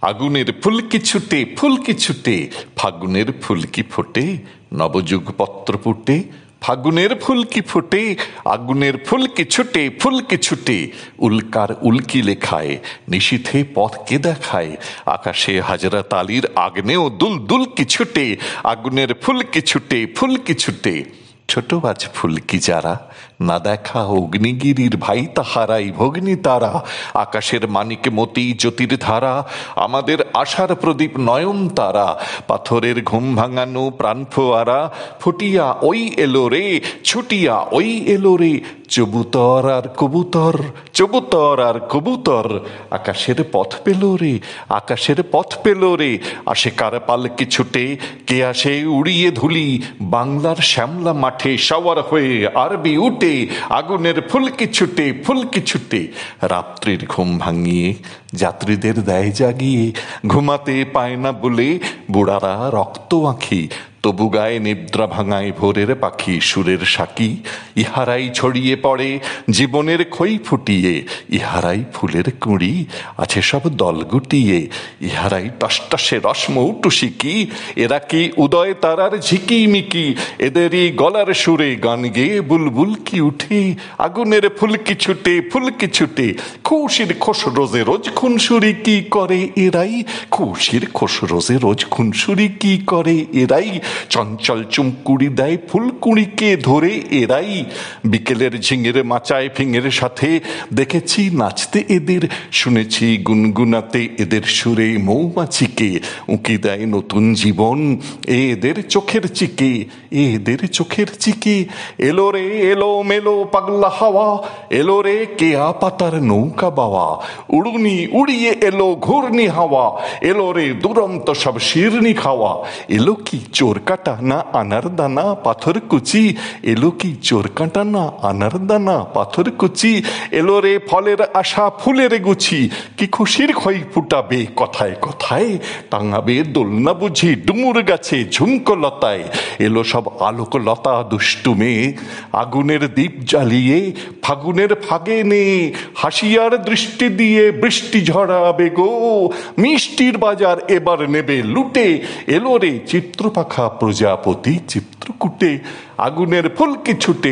আগুনের ফুলকি ছুটে ফাগুনের ফুলকি ফোটে, নবযুগ পত্র ফুটে ফাগুনের ফুলকি ফোটে, আগুনের ফুলকি ছুটে উল্কার উল্কি লেখায়, নিশীথে পথকে দেখায়, আকাশে হাজরা তালির আগ্নেয় দুল দুলকি ছুটে, আগুনের ফুলকি ছুটে ছোট আজ ফুলকি যারা, না দেখা অগ্নিগিরির ভাই তাহারাই ভগ্নী তারা, আকাশের মানিক মতি জ্যোতির ধারা, আমাদের আশার প্রদীপ নয়ন তারা, পাথরের ঘুম ভাঙানো প্রাণ ফোয়ারা, ফুটিয়া ওই এলো রে ছুটিয়া ওই এলো রে, চবুতর আর কবুতর আকাশের পথ পেল রে, আসে কার পালকি ছুটে, কে আসে উড়িয়ে ধুলি, বাংলার শ্যামলা মাঠে সওয়ার হয়ে আরবি উঠে, আগুনের ফুলকি ছুটে রাত্রির ঘুম ভাঙিয়ে যাত্রীদের দেয় জাগিয়ে, ঘুমাতে পায় না বলে বুড়ারা রক্ত আঁখি, তবু গায়ে নিদ্রা ভাঙায় ভোরের পাখি সুরের সাকি, ইহারাই ছড়িয়ে পড়ে জীবনের খই ফুটিয়ে, ইহারাই ফুলের কুঁড়ি আছে সব দল গুটিয়ে, ইহারাই টসটসে রসমৌটু শিকি, এরা কি উদয় তারার ঝিকিমিকি, এদেরই গলার সুরে গান গেয়ে বুলবুল কি উঠে, আগুনের ফুলকি ছুটে খুশির খোসরোজে রোজ খুনসুরি কি করে এরাই, খুশির খোসরোজে রোজ খুনসুরি কি করে এরাই, চঞ্চল চুমকুড়ি দেয় ফুলকুড়িকে ধরে এরাই, বিকেলের ঝিঙের মাচায় ফিঙের সাথে দেখেছি নাচতে এদের, শুনেছি গুনগুনাতে এদের সুরে মৌমাছিকে, উঁকি দেয় নতুন জীবন এদের চোখের চিকে, এলো রে এলো মেলো পাগলা হাওয়া, এলো রে কেয়া পাতার নৌকা বাওয়া, উড়ুনি উড়িয়ে এলো ঘূর্ণি হাওয়া, এলো রে দুরন্ত সব শিরনি খাওয়া, এলো কি চোর কাটা না আনার দানা পাথর কুচি, এলো কি চোর কাটা না আনার দানা পাথর কুচি, এলো রে ফলের আশা ফুলের গুছি, কি খুশির খই ফুটাবে কথায় কথায়, টাঙাবে দোলনা বুঝি ডুমুর গাছে ঝুমকো লতায়, এলো সব আলোক লতা দুষ্টু মেয়ে, আগুনের দীপ জ্বালিয়ে ফাগুনের ফাগে নে, হাসিয়ার দৃষ্টি দিয়ে বৃষ্টি ঝরাবে গো, মিষ্টির বাজার এবার নেবে লুটে, এলো রে চিত্রপাখা প্রজাপতি চিত্রকূটে, আগুনের ফুলকি ছুটে